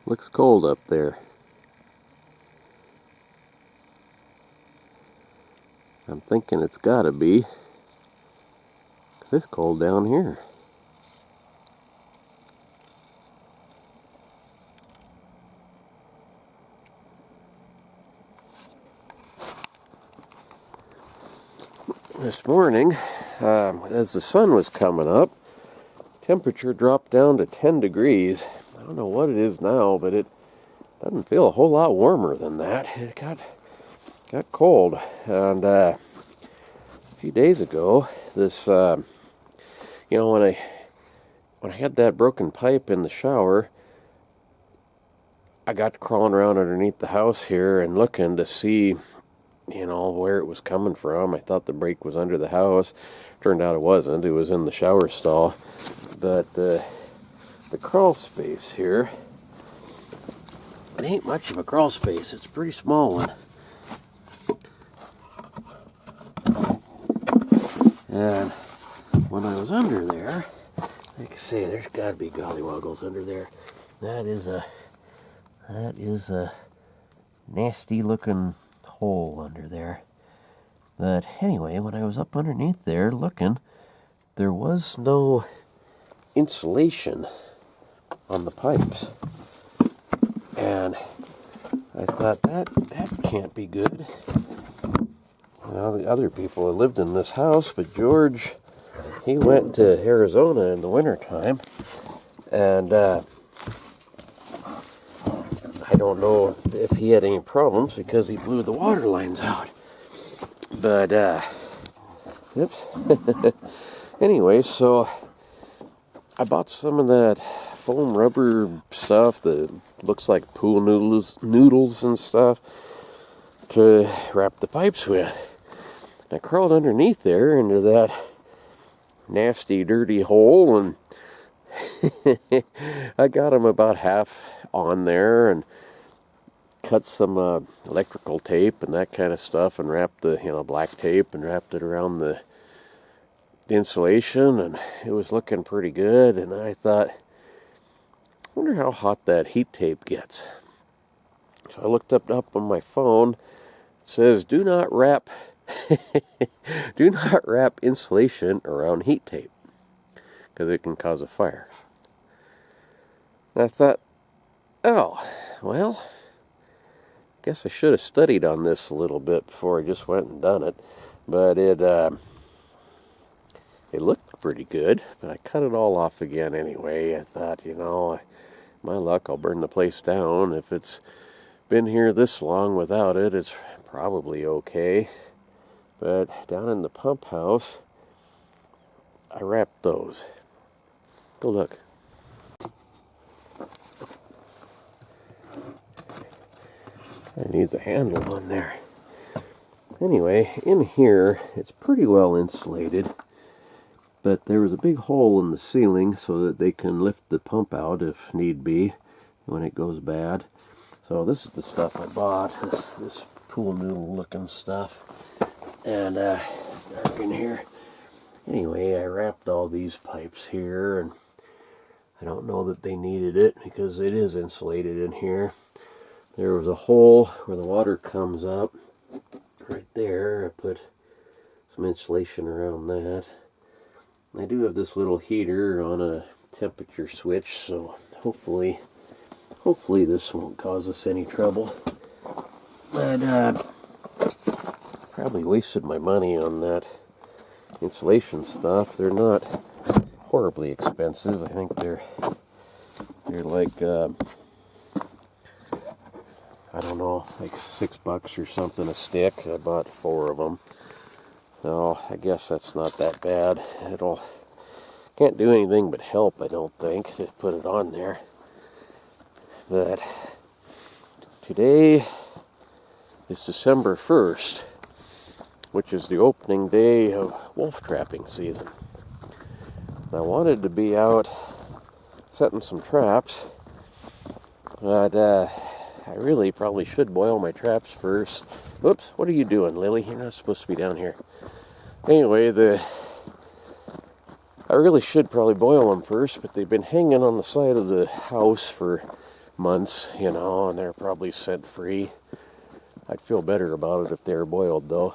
Looks cold up there. I'm thinking it's gotta be. It's cold down here. This morning, as the sun was coming up, temperature dropped down to 10 degrees. I don't know what it is now, but it doesn't feel a whole lot warmer than that. It got cold. And a few days ago, this, when I had that broken pipe in the shower, I got crawling around underneath the house here and looking to see, where it was coming from. I thought the break was under the house. Turned out it wasn't. It was in the shower stall. But the crawl space here, it ain't much of a crawl space. It's a pretty small one. And when I was under there, like I say, there's got to be gollywoggles under there. That is a nasty looking hole under there. But anyway, when I was up underneath there looking, there was no insulation on the pipes. And I thought that can't be good. The other people that lived in this house, but George, he went to Arizona in the wintertime, and I don't know if he had any problems because he blew the water lines out. But, oops. Anyway, so I bought some of that foam rubber stuff that looks like pool noodles and stuff to wrap the pipes with. I crawled underneath there into that nasty, dirty hole, and I got them about half on there and cut some electrical tape and that kind of stuff and wrapped the black tape and wrapped it around the insulation, and it was looking pretty good. And I thought, I wonder how hot that heat tape gets. So I looked up on my phone. It says do not wrap insulation around heat tape because it can cause a fire. And I thought, oh well, guess I should have studied on this a little bit before I just went and done it. But it looked pretty good, but I cut it all off again anyway. I thought, my luck, I'll burn the place down. If it's been here this long without it, it's probably okay. But down in the pump house, I wrapped those. Go look. It needs a handle on there. Anyway, in here, it's pretty well insulated, but there was a big hole in the ceiling so that they can lift the pump out if need be when it goes bad. So this is the stuff I bought, this pool noodle looking stuff, and dark in here. Anyway, I wrapped all these pipes here, and I don't know that they needed it because it is insulated in here. There was a hole where the water comes up right there. I put some insulation around that. I do have this little heater on a temperature switch, so hopefully this won't cause us any trouble. But probably wasted my money on that insulation stuff. They're not horribly expensive. I think they're like I don't know, like $6 or something a stick. I bought 4 of them. So I guess that's not that bad. Can't do anything but help, I don't think, to put it on there. But today is December 1st, which is the opening day of wolf trapping season. I wanted to be out setting some traps, but I really probably should boil my traps first. Whoops, what are you doing, Lily? You're not supposed to be down here. Anyway, I really should probably boil them first, but they've been hanging on the side of the house for months, you know, and they're probably scent free. I'd feel better about it if they were boiled, though.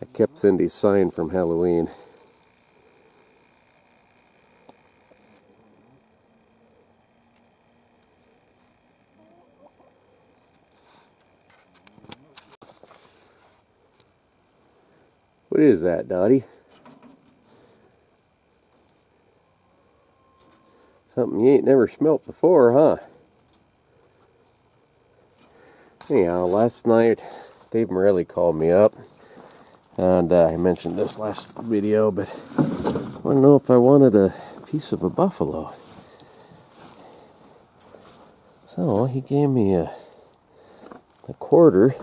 I kept Cindy's sign from Halloween. What is that, Dottie? Something you ain't never smelt before, huh? Anyhow, last night Dave Morelli called me up, and I mentioned this last video, but I want to know if I wanted a piece of a buffalo. So he gave me a quarter.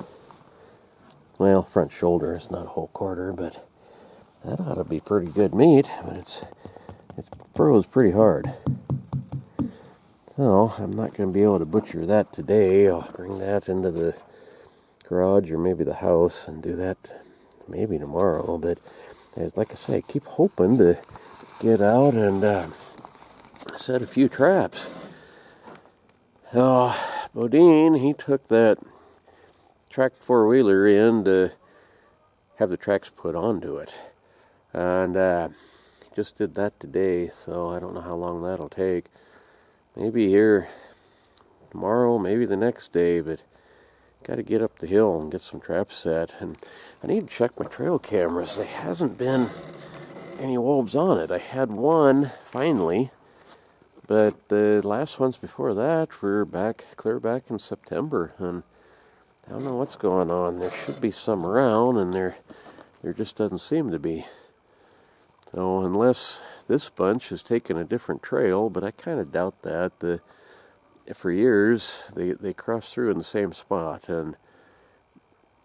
Well, front shoulder is not a whole quarter, but that ought to be pretty good meat. But it's froze pretty hard. So I'm not going to be able to butcher that today. I'll bring that into the garage or maybe the house and do that maybe tomorrow. But as like I say, I keep hoping to get out and set a few traps. Bodine, he took that tracked four-wheeler in to have the tracks put onto it. And just did that today, so I don't know how long that'll take. Maybe here tomorrow, maybe the next day, but got to get up the hill and get some traps set. And I need to check my trail cameras. There hasn't been any wolves on it. I had one finally, but the last ones before that were clear back in September, and I don't know what's going on. There should be some around, and there just doesn't seem to be. So unless this bunch has taken a different trail, but I kind of doubt that. For years, they cross through in the same spot, and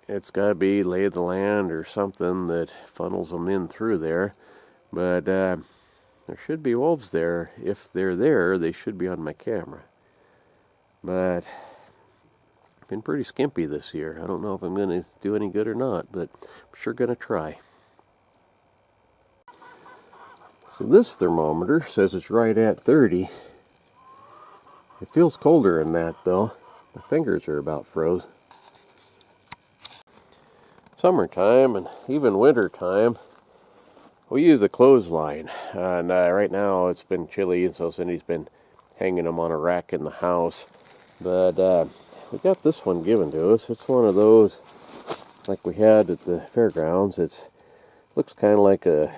it's got to be lay of the land or something that funnels them in through there. But there should be wolves there. If they're there, they should be on my camera. But been pretty skimpy this year. I don't know if I'm going to do any good or not, but I'm sure going to try. So this thermometer says it's right at 30. It feels colder than that, though. My fingers are about froze. Summertime and even wintertime, we use the clothesline. And right now it's been chilly, and so Cindy's been hanging them on a rack in the house. But we got this one given to us. It's one of those like we had at the fairgrounds. It looks kind of like a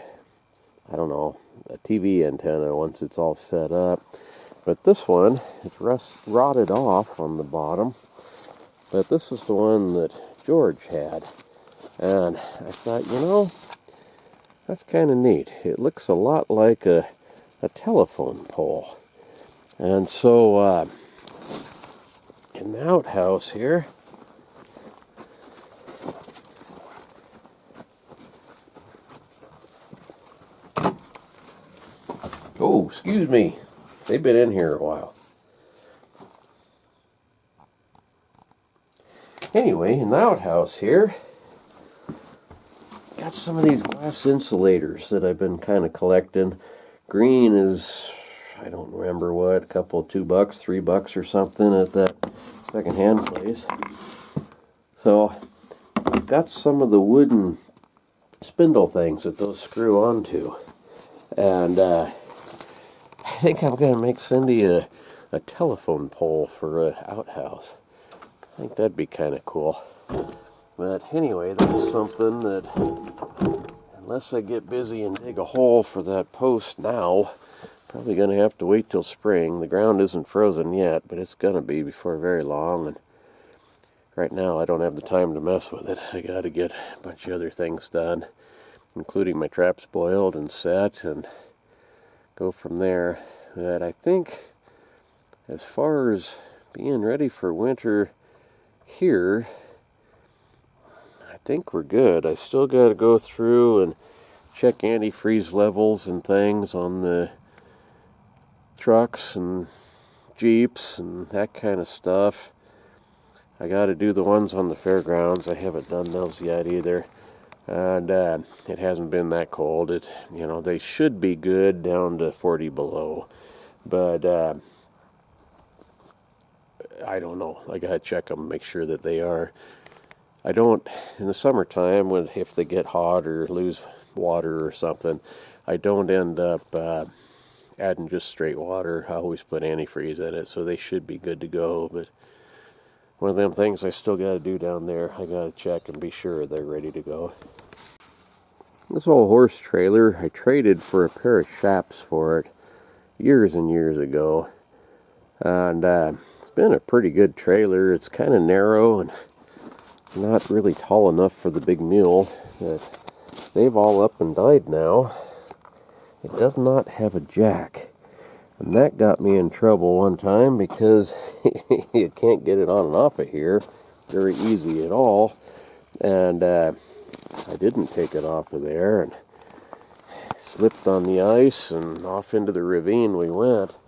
TV antenna once it's all set up. But this one, it's rotted off on the bottom. But this is the one that George had. And I thought, you know, that's kind of neat. It looks a lot like a telephone pole. And so, in the outhouse here, oh, excuse me. They've been in here a while. Anyway, in the outhouse here, got some of these glass insulators that I've been kind of collecting. Green is, I don't remember what, a couple, $2, $3 or something at that secondhand place. So, I've got some of the wooden spindle things that those screw onto. And, I think I'm going to make Cindy a telephone pole for an outhouse. I think that'd be kind of cool. But anyway, that's something that, unless I get busy and dig a hole for that post now, probably going to have to wait till spring. The ground isn't frozen yet, but it's going to be before very long. And right now I don't have the time to mess with it. I got to get a bunch of other things done, including my traps boiled and set, and go from there. But I think as far as being ready for winter here, I think we're good. I still got to go through and check antifreeze levels and things on the trucks and Jeeps and that kind of stuff. I got to do the ones on the fairgrounds. I haven't done those yet either. And it hasn't been that cold. They should be good down to 40 below. But I don't know. I got to check them, make sure that they are. I don't, in the summertime, if they get hot or lose water or something, I don't end up adding just straight water. I always put antifreeze in it, so they should be good to go. But one of them things I still got to do down there. I got to check and be sure they're ready to go. This old horse trailer, I traded for a pair of chaps for it years and years ago. And it's been a pretty good trailer. It's kind of narrow and not really tall enough for the big mule. But they've all up and died now. It does not have a jack. And that got me in trouble one time because you can't get it on and off of here very easy at all. And I didn't take it off of there and slipped on the ice and off into the ravine we went.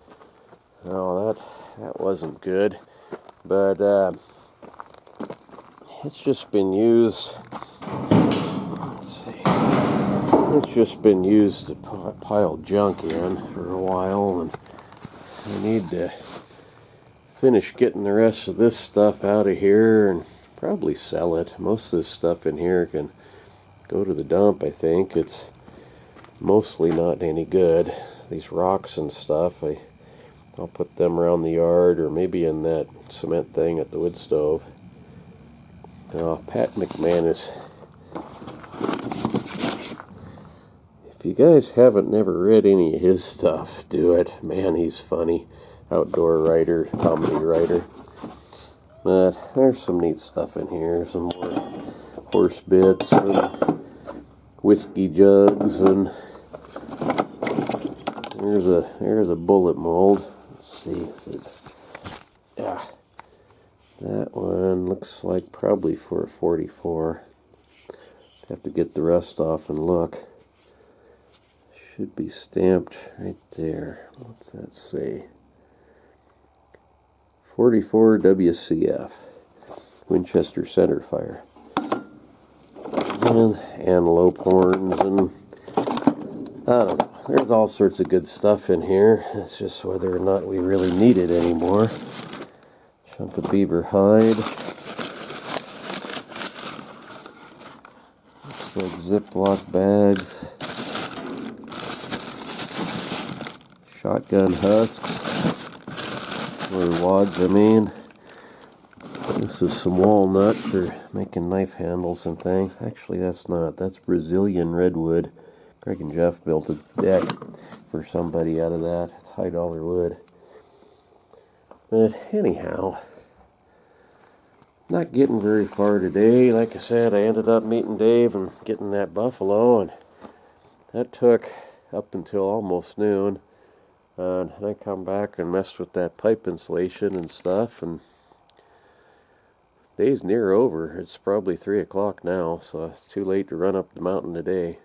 Oh, that wasn't good. But it's just been used. Let's see. It's just been used to pile junk in for a while, and I need to finish getting the rest of this stuff out of here and probably sell it. Most of this stuff in here can go to the dump, I think. It's mostly not any good. These rocks and stuff, I'll put them around the yard or maybe in that cement thing at the wood stove. Now, Pat McManus. If you guys haven't never read any of his stuff, do it. Man, he's funny. Outdoor writer, comedy writer. But there's some neat stuff in here. Some more horse bits and whiskey jugs, and there's a bullet mold. Let's see. Yeah, that one looks like probably for a 44. Have to get the rest off and look. Should be stamped right there. What's that say? 44 WCF. Winchester centerfire. And antelope horns, and I don't know. There's all sorts of good stuff in here. It's just whether or not we really need it anymore. Chunk of beaver hide. Looks like Ziploc bags. Shotgun husks. Or wads, I mean. This is some walnut for making knife handles and things. Actually, that's not. That's Brazilian redwood. Greg and Jeff built a deck for somebody out of that. It's high dollar wood. But anyhow, not getting very far today. Like I said, I ended up meeting Dave and getting that buffalo, and that took up until almost noon. And I come back and messed with that pipe insulation and stuff, and day's near over. It's probably 3 o'clock now, so it's too late to run up the mountain today.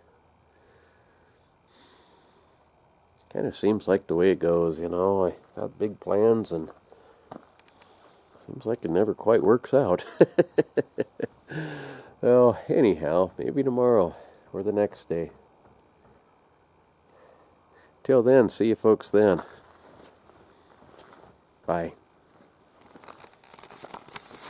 Kind of seems like the way it goes, you know. I got big plans, and seems like it never quite works out. Well, anyhow, maybe tomorrow or the next day. Till then, see you folks then. Bye.